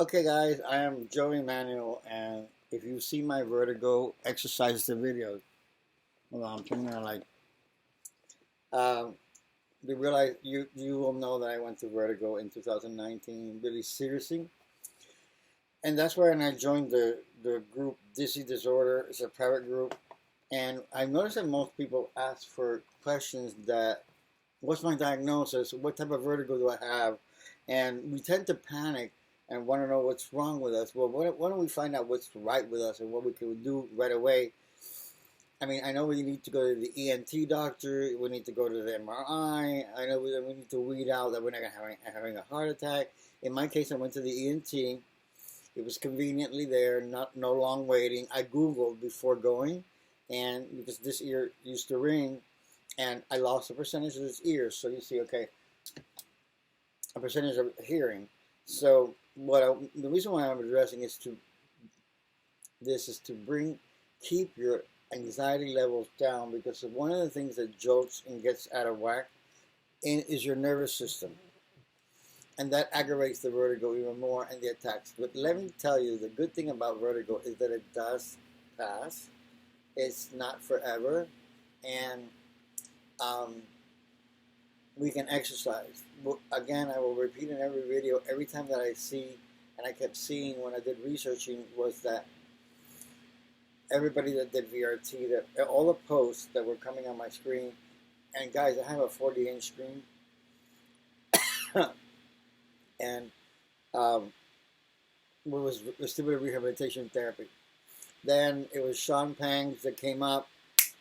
Okay, guys, I am Joey Manuel, and if you see my Vertigo exercises and videos, hold on, I'm turning on like, um, you realize you will know that I went to Vertigo in 2019 really seriously, and that's where I joined the group Dizzy Disorder. It's a private group, and I noticed that most people ask for questions that, what's my diagnosis? What type of vertigo do I have? And we tend to panic and want to know what's wrong with us. Well, why don't we find out what's right with us and what we can do right away? I mean, I know we need to go to the ENT doctor. We need to go to the MRI. I know we need to weed out that we're not having a heart attack. In my case, I went to the ENT. It was conveniently there, no long waiting. I Googled before going, and because this ear used to ring, and I lost a percentage of this ear. So you see, okay, a percentage of hearing. So the reason why I'm addressing is to keep your anxiety levels down, because one of the things that jolts and gets out of whack is your nervous system, and that aggravates the vertigo even more and the attacks. But let me tell you, the good thing about vertigo is that it does pass. It's not forever, and um, we can exercise. Again, I will repeat in every video, every time that I see, and I kept seeing when I did researching, was that everybody that did VRT, that all the posts that were coming on my screen, and guys, I have a 40-inch screen, and it was vestibular rehabilitation therapy. Then it was Sean Pangs that came up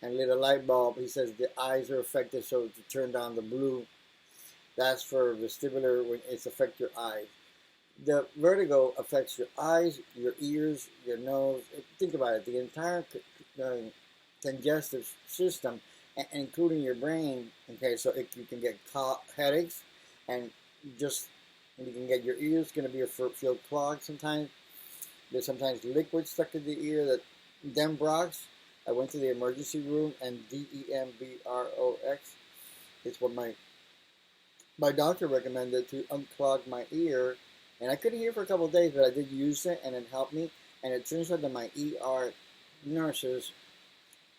and lit a light bulb. He says the eyes are affected, so to turn down the blue. That's for vestibular when it's affect your eyes. The vertigo affects your eyes, your ears, your nose. Think about it. The entire congestive system, including your brain. Okay, so you can get headaches, and you can get your ears going to be feel clogged sometimes. There's sometimes liquid stuck in the ear. That Dembrox. I went to the emergency room, and Dembrox is what my doctor recommended to unclog my ear, and I couldn't hear for a couple of days, but I did use it, and it helped me. And it turns out that my ER nurses,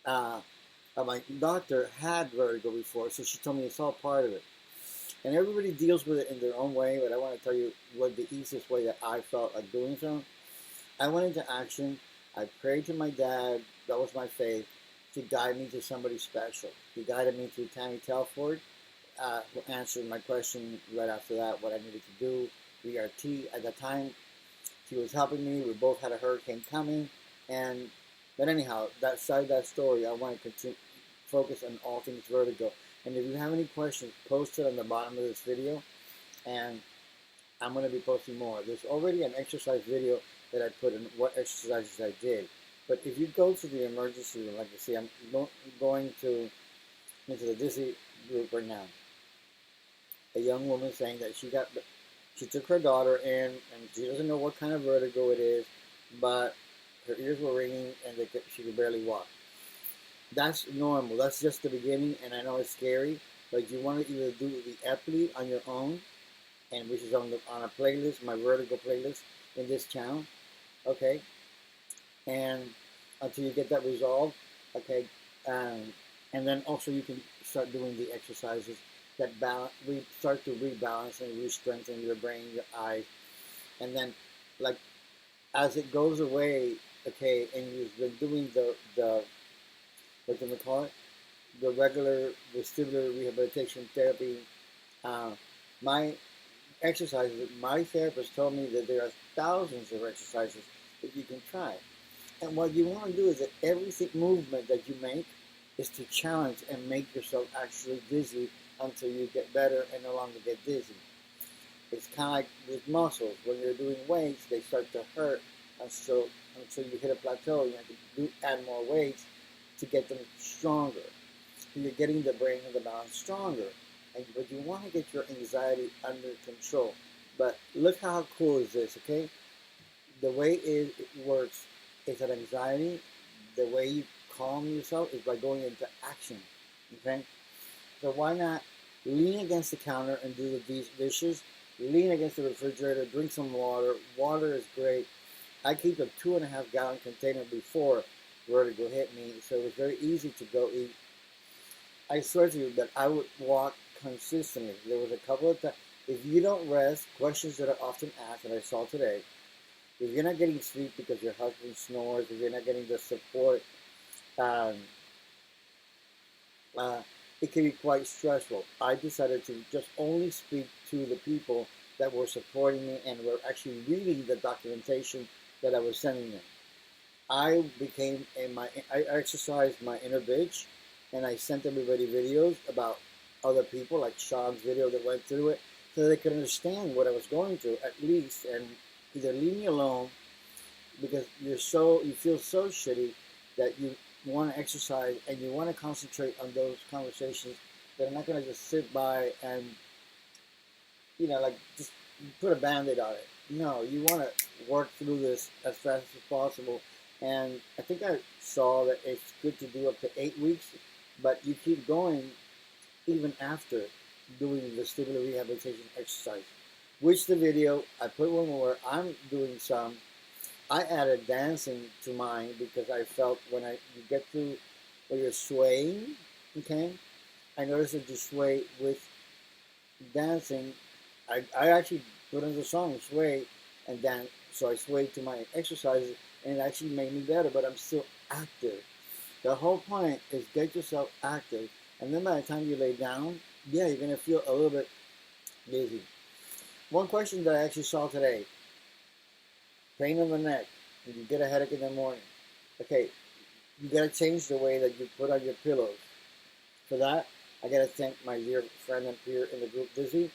my doctor had vertigo before, so she told me it's all part of it. And everybody deals with it in their own way, but I want to tell you what the easiest way that I felt like doing so. I went into action. I prayed to my dad. That was my faith, to guide me to somebody special. He guided me to Tammy Telford, who answered my question right after that, what I needed to do. VRT at the time, she was helping me. We both had a hurricane coming, but anyhow, that story, I want to continue focus on all things vertigo. And if you have any questions, post it on the bottom of this video, and I'm going to be posting more. There's already an exercise video that I put in what exercises I did. But if you go to the emergency room, like you see, I'm going into the Dizzy group right now. A young woman saying that she took her daughter in, and she doesn't know what kind of vertigo it is, but her ears were ringing and she could barely walk. That's normal. That's just the beginning, and I know it's scary, but you want to either do the Epley on your own, and which is on a playlist, my vertigo playlist in this channel, okay, and until you get that resolved, okay, and then also you can start doing the exercises that start to rebalance and re-strengthen your brain, your eyes, and then, like, as it goes away, okay, and you've been doing the what do we call it, the regular vestibular rehabilitation therapy, my exercises, my therapist told me that there are thousands of exercises that you can try. And what you want to do is that every movement that you make is to challenge and make yourself actually dizzy until you get better and no longer get dizzy. It's kind of like with muscles. When you're doing weights, they start to hurt until you hit a plateau. You have to add more weights to get them stronger. You're getting the brain and the balance stronger. But you want to get your anxiety under control. But look how cool is this, okay? The way it works is that anxiety, the way you calm yourself is by going into action, okay? So why not lean against the counter and do the dishes lean against the refrigerator, drink some water. Water is great. I keep a 2.5 gallon container before Vertigo hit me, so it was very easy to go eat. I swear to you that I would walk consistently. There was a couple of times. If you don't rest, questions that are often asked, and I saw today, if you're not getting sleep because your husband snores, if you're not getting the support, um, uh, it can be quite stressful. I decided to just only speak to the people that were supporting me and were actually reading the documentation that I was sending them. I exercised my inner bitch, and I sent everybody videos about other people, like Sean's video that went through it, so they could understand what I was going through at least, and either leave me alone because you feel so shitty that you want to exercise and you want to concentrate on those conversations that are not going to just sit by and like just put a band-aid on it. No, you want to work through this as fast as possible. And I think I saw that it's good to do up to 8 weeks, but you keep going even after doing vestibular rehabilitation exercise. Which the video, I put one more, I'm doing some. I added dancing to mine because I felt when you get to where you're swaying, okay, I noticed that you sway with dancing. I actually put on the song sway and dance, so I swayed to my exercises, and it actually made me better, but I'm still active. The whole point is get yourself active, and then by the time you lay down, yeah, you're going to feel a little bit dizzy. One question that I actually saw today, pain in the neck, and you get a headache in the morning. Okay, you got to change the way that you put on your pillows. For that, I got to thank my dear friend and peer in the group, Dizzy,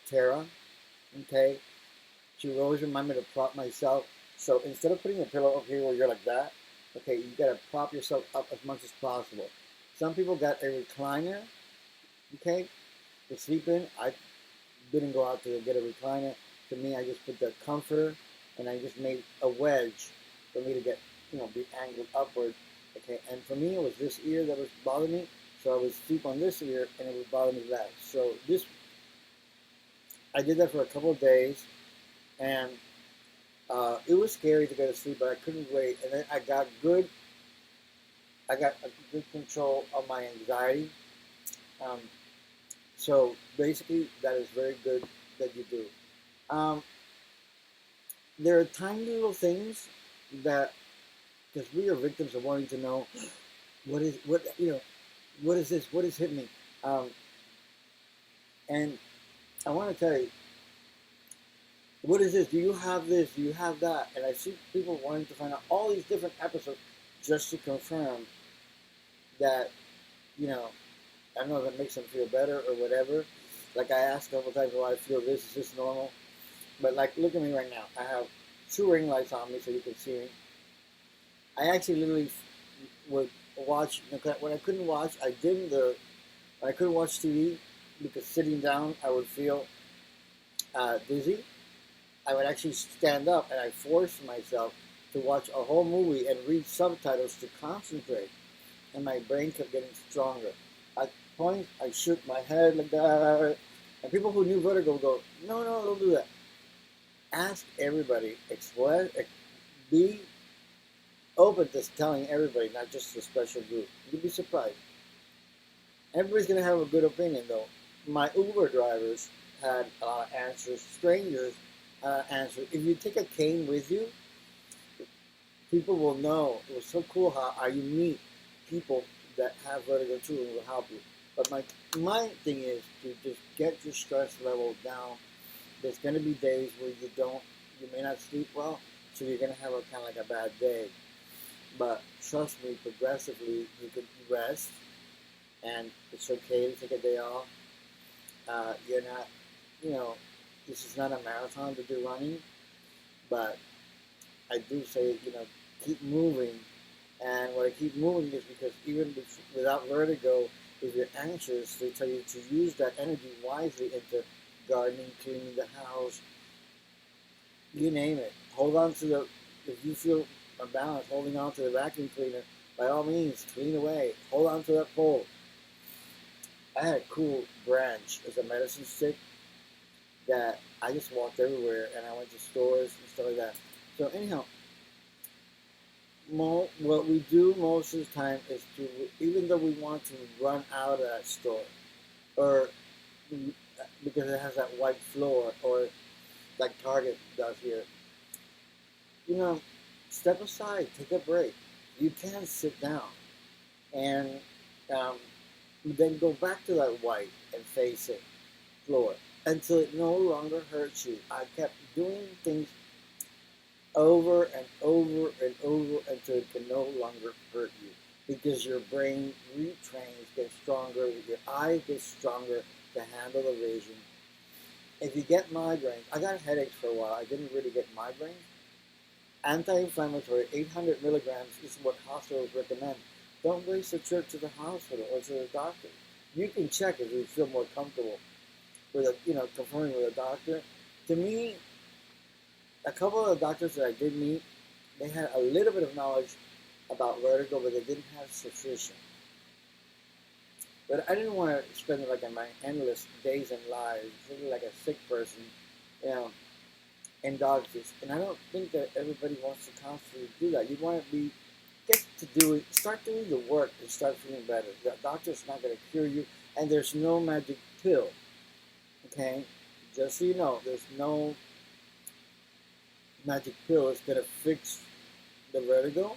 Tara, okay? She would always remind me to prop myself. So instead of putting a pillow up here where you're like that, okay, you got to prop yourself up as much as possible. Some people got a recliner, okay, to sleep in. I didn't go out to get a recliner. To me, I just put the comforter and I just made a wedge for me to get, be angled upward. Okay, and for me, it was this ear that was bothering me. So I would sleep on this ear and it would bother me less. So I did that for a couple of days, and it was scary to go to sleep, but I couldn't wait. And then I got a good control of my anxiety. Um, so basically, that is very good that you do. Um, there are tiny little things that, because we are victims of wanting to know what is this, what is hitting me, and I want to tell you, what is this? Do you have this? Do you have that? And I see people wanting to find out all these different episodes just to confirm that, I don't know if it makes them feel better or whatever. Like I asked a couple times, I feel this? Is this normal? But like, look at me right now. I have 2 ring lights on me so you can see me. I actually literally would watch, when I couldn't watch, when I couldn't watch TV because sitting down I would feel dizzy. I would actually stand up and I forced myself to watch a whole movie and read subtitles to concentrate, and my brain kept getting stronger. At points, I shook my head like that, and people who knew Vertigo would go, no, don't do that. Ask everybody, be open to telling everybody, not just the special group. You'd be surprised. Everybody's going to have a good opinion, though. My Uber drivers had a lot of answers. Strangers answered. If you take a cane with you, people will know. It was so cool how you meet people that have vertigo too and will help you. But my thing is to just get your stress level down. There's going to be days where you may not sleep well, so you're going to have kind of like a bad day. But trust me, progressively, you can rest, and it's okay to take a day off. You're not, this is not a marathon to do running, but I do say, keep moving. And what I keep moving is because even without vertigo, if you're anxious, they tell you to use that energy wisely into gardening, cleaning the house, you name it. Hold on to if you feel unbalanced, holding on to the vacuum cleaner, by all means, clean away. Hold on to that pole. I had a cool branch as a medicine stick that I just walked everywhere, and I went to stores and stuff like that. So anyhow, what we do most of the time is to, even though we want to run out of that store, or because it has that white floor, or like Target does here, you know, step aside, take a break. You can sit down, and um, then go back to that white and face it floor until it no longer hurts you. I kept doing things over and over and over until it can no longer hurt you, because your brain retrains, gets stronger, your eyes get stronger to handle the vision. If you get migraines, I got headaches for a while. I didn't really get migraines. Anti-inflammatory, 800 milligrams is what hospitals recommend. Don't waste a trip to the hospital or to the doctor. You can check if you feel more comfortable with confirming with a doctor. To me, a couple of the doctors that I did meet, they had a little bit of knowledge about vertigo, but they didn't have sufficient. But I didn't want to spend like my endless days and lives feeling like a sick person, in doctors. And I don't think that everybody wants to constantly do that. You want to start doing the work and start feeling better. The doctor's not going to cure you, and there's no magic pill. Okay, just so you know, there's no magic pill that's going to fix the vertigo.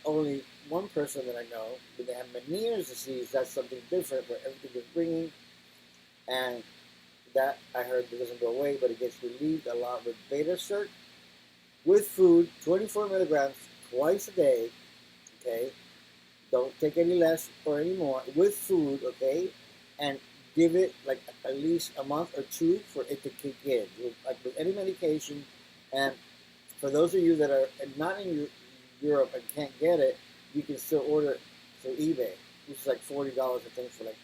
Only one person that I know, when they have Meniere's disease, that's something different, where everything is ringing, and that I heard it doesn't go away, but it gets relieved a lot with beta cert, with food, 24 milligrams twice a day. Okay, don't take any less or any more, with food. Okay, and give it like at least a month or two for it to kick in, like with any medication. And for those of you that are not in Europe and can't get it, you can still order it through eBay, which is like $40, I think, for like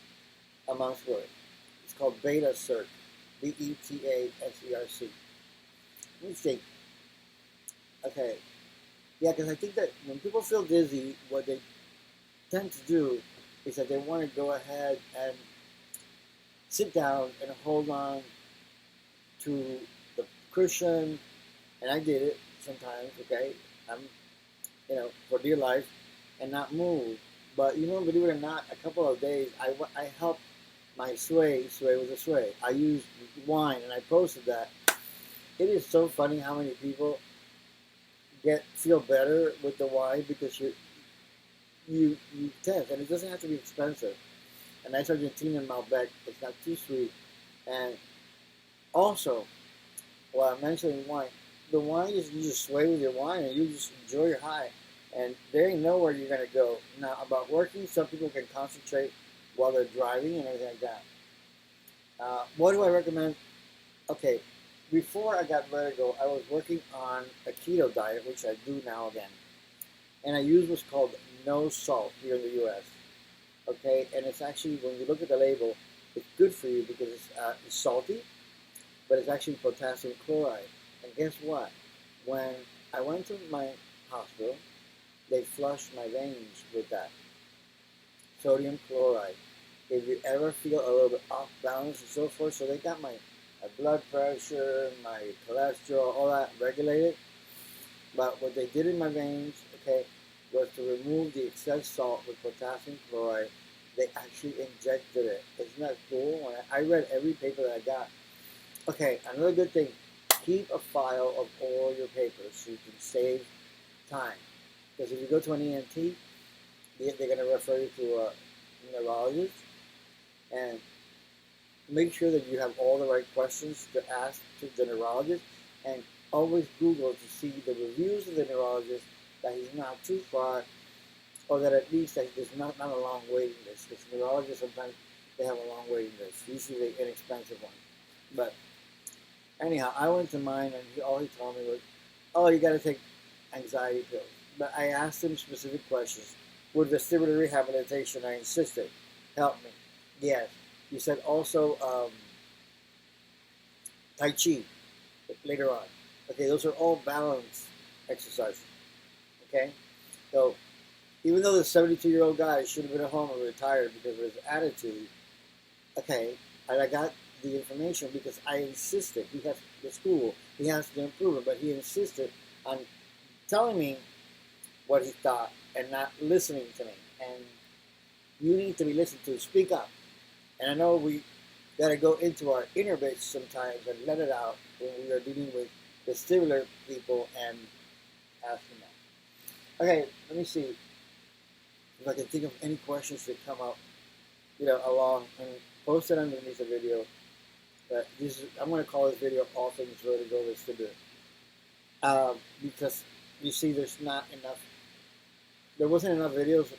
a month's worth. It's called Beta Cert, Betaserc. Let me think. Okay, yeah, because I think that when people feel dizzy, what they tend to do is that they want to go ahead and sit down and hold on to the cushion, and I did it sometimes. Okay, for dear life, and not move. But believe it or not, a couple of days I helped my sway with a sway. I used wine, and I posted that. It is so funny how many people feel better with the wine, because you tense, and it doesn't have to be expensive. A nice Argentinian Malbec, it's not too sweet. And also, while I'm mentioning wine, the wine is, you just sway with your wine and you just enjoy your high. And there ain't nowhere you're going to go. Now, about working, some people can concentrate while they're driving and everything like that. What do I recommend? Okay, before I got vertigo, I was working on a keto diet, which I do now again. And I use what's called no salt here in the U.S. Okay, and it's actually, when you look at the label, it's good for you because it's salty, but it's actually potassium chloride. And guess what? When I went to my hospital, they flushed my veins with that sodium chloride. If you ever feel a little bit off balance and so forth, so they got my blood pressure, my cholesterol, all that regulated. But what they did in my veins, okay, was to remove the excess salt with potassium chloride. They actually injected it. Isn't that cool? When I read every paper that I got. Okay, another good thing, keep a file of all your papers so you can save time. Because if you go to an ENT, they're going to refer you to a neurologist, and make sure that you have all the right questions to ask to the neurologist, and always Google to see the reviews of the neurologist, that he's not too far, or that at least that there's not a long waiting list. Because neurologists, sometimes they have a long waiting list, usually an inexpensive one. But anyhow, I went to mine, and all he told me was, oh, you got to take anxiety pills. But I asked him specific questions. With vestibular rehabilitation, I insisted, help me. Yes. He said also Tai Chi later on. Okay, those are all balance exercises. Okay? So, even though the 72-year-old guy should have been at home and retired because of his attitude, okay, and I got the information because I insisted. He has the school, he has to improve it, but he insisted on telling me what he thought and not listening to me. And you need to be listened to. Speak up. And I know we got to go into our inner bitch sometimes and let it out when we are dealing with vestibular people and ask them that. Okay, let me see if I can think of any questions that come up, along and post it underneath the video. But I'm going to call this video "All Things Vertigo Vestibular," because you see, there wasn't enough videos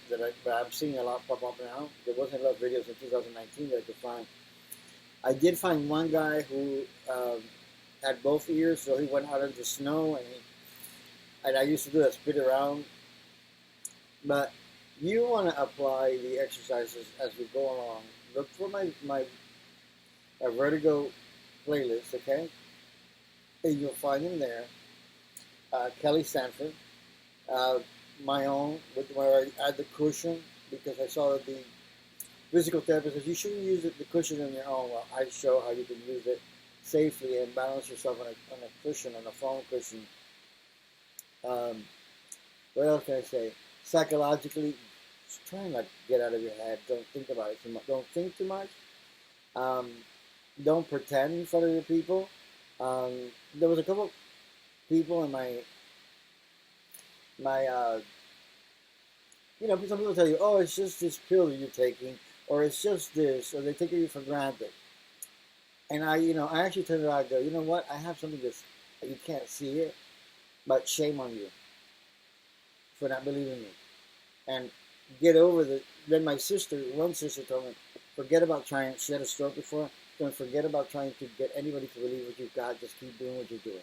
but I'm seeing a lot pop up now. There wasn't enough videos in 2019 that I could find. I did find one guy who had both ears, so he went out into the snow, and I used to do that, spit around. But you want to apply the exercises as we go along. Look for my Vertigo playlist, okay? And you'll find them there. Kelly Sanford, my own, where I add the cushion, because I saw that the physical therapist says you shouldn't use the cushion on your own. Well, I show how you can use it safely and balance yourself on a cushion, on a foam cushion. What else can I say? Psychologically, just try and get out of your head. Don't think about it too much. Don't think too much. Don't pretend in front of your people. There was a couple people in my some people tell you, oh, it's just this pill that you're taking, or it's just this, or they take you for granted. And I actually turned around and go, you know what? I have something that you can't see it, but shame on you for not believing me. And get over the. Then one sister told me, forget about trying. She had a stroke before. Don't forget about trying to get anybody to believe what you've got. Just keep doing what you're doing.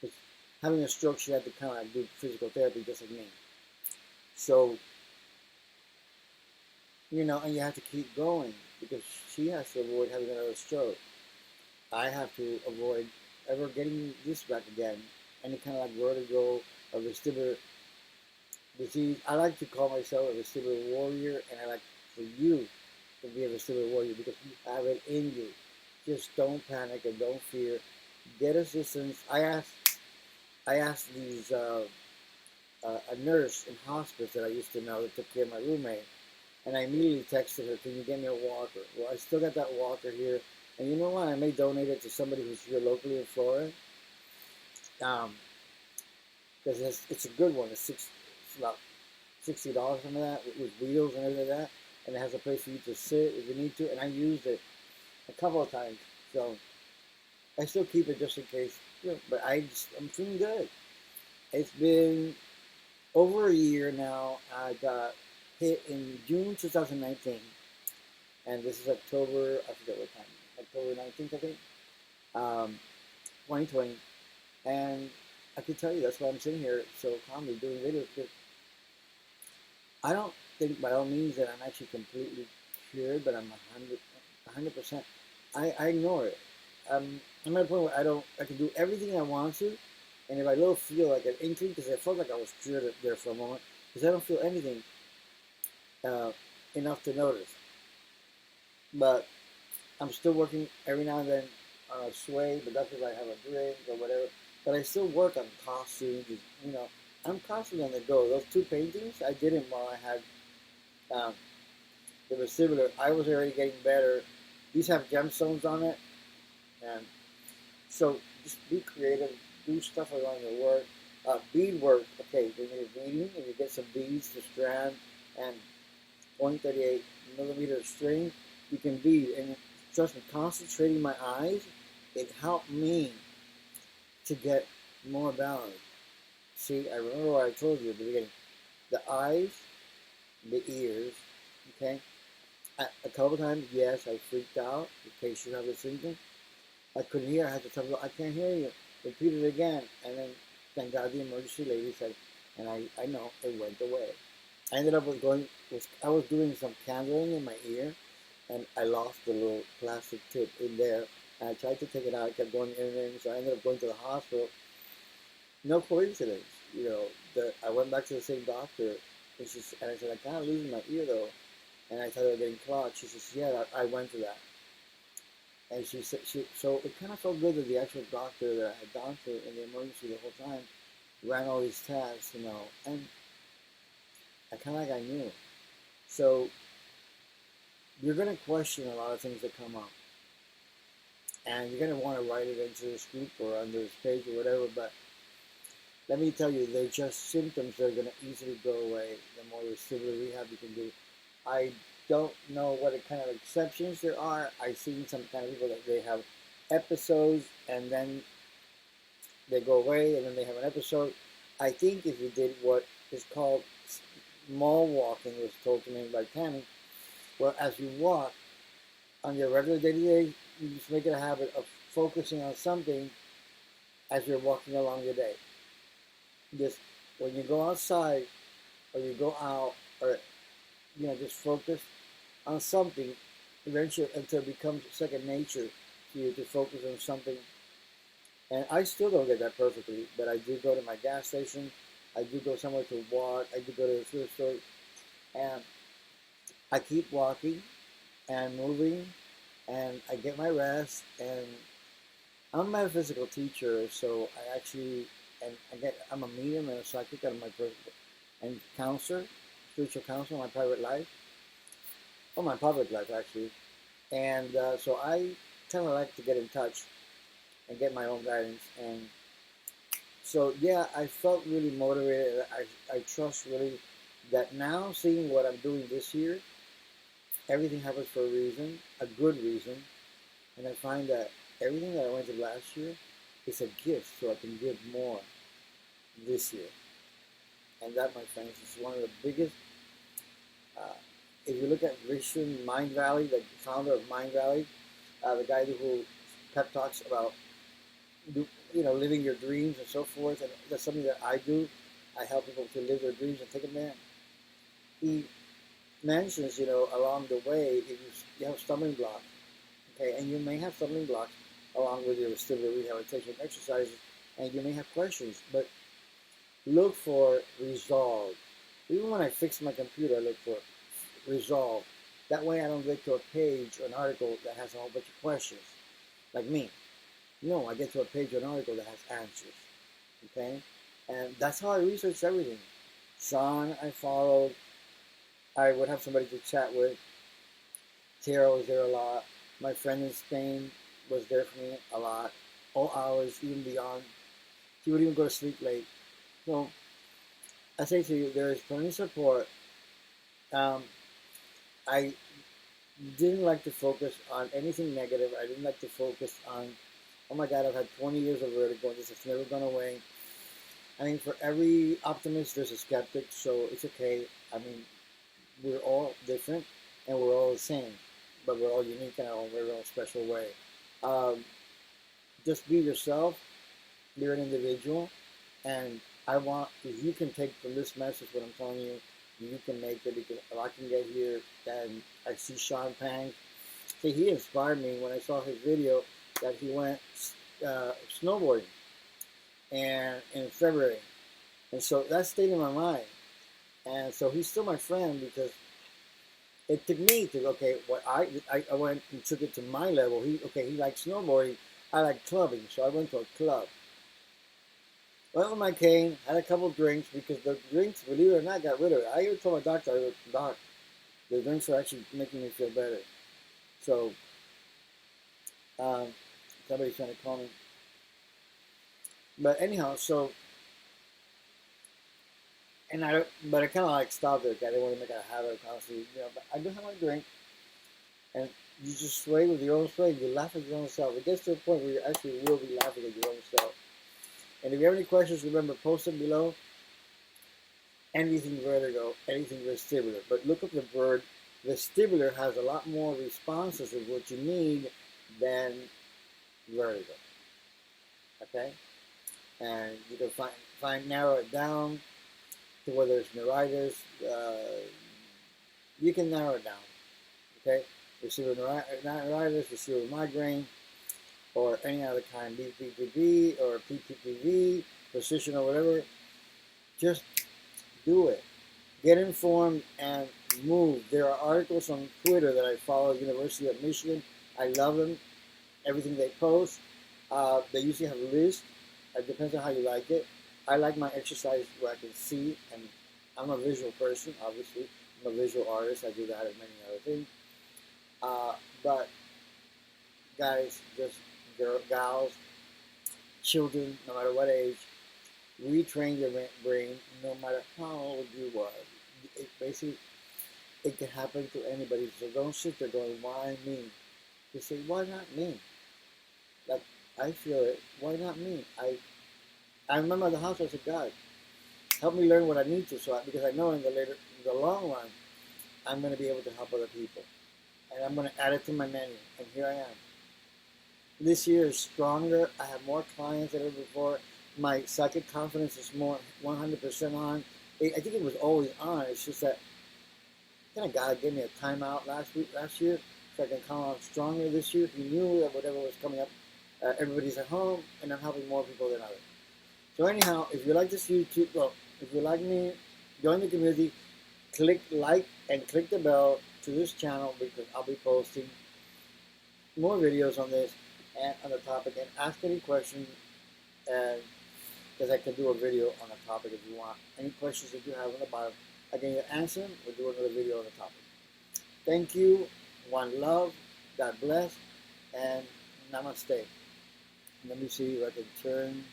Because having a stroke, she had to kind of do physical therapy just like me. So, and you have to keep going because she has to avoid having another stroke. I have to avoid ever getting this back again. Any kind of vertigo or vestibular disease. I like to call myself a vestibular warrior, and I like for you to be a vestibular warrior because you have it in you. Just don't panic and don't fear. Get assistance. I asked these a nurse in hospice that I used to know that took care of my roommate, and I immediately texted her, "Can you get me a walker?" Well, I still got that walker here, and you know what? I may donate it to somebody who's here locally in Florida, because it's a good one. It's about $60 from that with wheels and everything like that, and it has a place for you to sit if you need to. And I used it a couple of times, so I still keep it just in case. But I'm feeling good. It's been over a year now. I got hit in June 2019, and this is October. I forget what time. October 19th, I think. 2020, and I can tell you that's why I'm sitting here so calmly doing videos. Because I don't think by all means that I'm actually completely cured, but I'm 100%. I ignore it. I'm at a point where I can do everything I want to, and if I don't feel like an inkling, because I felt like I was cured there for a moment, because I don't feel anything enough to notice. But I'm still working every now and then on a sway, but that's because I have a drink or whatever. But I still work on costumes. I'm constantly on the go. Those two paintings, I did them while I had the vestibular. I was already getting better. These have gemstones on it. And so just be creative. Do stuff around your work. Bead work. Okay, when you're beading and you get some beads to strand and 0.38 millimeter string, you can bead. And trust me, concentrating my eyes, it helped me to get more balance. See, I remember what I told you at the beginning. The eyes, the ears, okay? A couple times, yes, I freaked out, in case you have a symptom. I couldn't hear. I had to tell them, I can't hear you. Repeat it again. And then, thank God, the emergency lady said, and I know, it went away. I ended up I was doing some candling in my ear, and I lost the little plastic tip in there. And I tried to take it out. I kept going in and in, so I ended up going to the hospital. No coincidence, I went back to the same doctor, and I said, I kind of losing my ear though, and I thought I was getting clogged. She says, yeah, I went through that, And she said, so it kind of felt good that the actual doctor that I had gone to in the emergency the whole time ran all these tests, and I kind of like I knew. So you're going to question a lot of things that come up. And you're going to want to write it into this group or on this page or whatever, but let me tell you, they're just symptoms that are going to easily go away the more vestibular rehab you can do. I don't know what kind of exceptions there are. I've seen some kind of people that they have episodes and then they go away and then they have an episode. I think if you did what is called mall walking, was told to me by Tammy, well, as you walk on your regular day-to-day, you just make it a habit of focusing on something as you're walking along your day. Just when you go outside or you go out or just focus on something eventually until it becomes second nature to you to focus on something. And I still don't get that perfectly, but I do go to my gas station, I do go somewhere to walk, I do go to the food store, and I keep walking and moving and I get my rest. And I'm a metaphysical teacher, so I actually I'm a medium and a psychic out of my and counselor, spiritual counselor in my private life, or my public life actually. And so I kind of like to get in touch and get my own guidance. And so yeah, I felt really motivated. I trust really that now, seeing what I'm doing this year, everything happens for a reason, a good reason. And I find that everything that I went through last year is a gift, so I can give more this year. And that, my friends, is one of the biggest. If you look at Richard Mind Valley, the founder of Mind Valley, the guy who pep talks about living your dreams and so forth, and that's something that I do. I help people to live their dreams and take them there. He mentions, along the way, if you have stumbling blocks, okay, and you may have stumbling blocks along with your vestibular rehabilitation exercises, and you may have questions, but look for resolve. Even when I fix my computer, I look for resolve. That way I don't get to a page or an article that has a whole bunch of questions, like me. No, I get to a page or an article that has answers, okay? And that's how I research everything. Sean, I followed. I would have somebody to chat with. Tara was there a lot. My friend in Spain was there for me a lot. All hours, even beyond. She would even go to sleep late. So I say to you, there is plenty of support. I didn't like to focus on anything negative. I didn't like to focus on, oh my God, I've had 20 years of vertigo and this has never gone away. I mean, for every optimist, there's a skeptic, so it's okay. I mean, we're all different and we're all the same, but we're all unique in our own very own special way. Just be yourself. You're an individual, and if you can take from this message what I'm telling you, you can make it, because if I can get here, and I see Sean Pang. See, he inspired me when I saw his video that he went snowboarding and in February. And so that stayed in my mind. And so he's still my friend because it took me to, okay, what I went and took it to my level. He likes snowboarding. I like clubbing, so I went to a club. Went with my cane, had a couple drinks, because the drinks, believe it or not, got rid of it. I even told my doctor, Doc, the drinks are actually making me feel better. So, somebody's trying to call me. But anyhow, so, but I kind of like stopped it. I didn't want to make it a habit of constantly, but I do have my drink, and you just sway with your own sway. You laugh at your own self. It gets to a point where you actually will be laughing at your own self. And if you have any questions, remember, post them below. Anything vertigo, anything vestibular. But look up the word. Vestibular has a lot more responses of what you need than vertigo. Okay? And you can narrow it down to whether it's neuritis. You can narrow it down. Okay? Vestibular neuritis, vestibular migraine, or any other kind, BPPV or PPPV, precision or whatever. Just do it. Get informed and move. There are articles on Twitter that I follow, University of Michigan. I love them. everything they post. They usually have a list. It depends on how you like it. I like my exercise where I can see, and I'm a visual person, obviously. I'm a visual artist. I do that and many other things. But guys, just gals, children, no matter what age, retrain your brain no matter how old you are. Basically, it can happen to anybody. So don't sit there going, why me? You say, why not me? Like, I feel it. Why not me? I remember the house. I said, God, help me learn what I need to, because I know in the long run, I'm going to be able to help other people, and I'm going to add it to my menu. And here I am. This year is stronger. I have more clients than ever before. My psychic confidence is more 100% on. I think it was always on. It's just that kind of God gave me a timeout last year, so I can come out stronger this year. He knew that whatever was coming up, everybody's at home, and I'm helping more people than others. So anyhow, if you like this YouTube, well, if you like me, join the community, click like and click the bell to this channel because I'll be posting more videos on this and on the topic, and ask any questions, and because I can do a video on the topic if you want. Any questions that you have on the bottom, I can either answer them or do another video on the topic. Thank you. One love. God bless. And namaste. Let me see if I can turn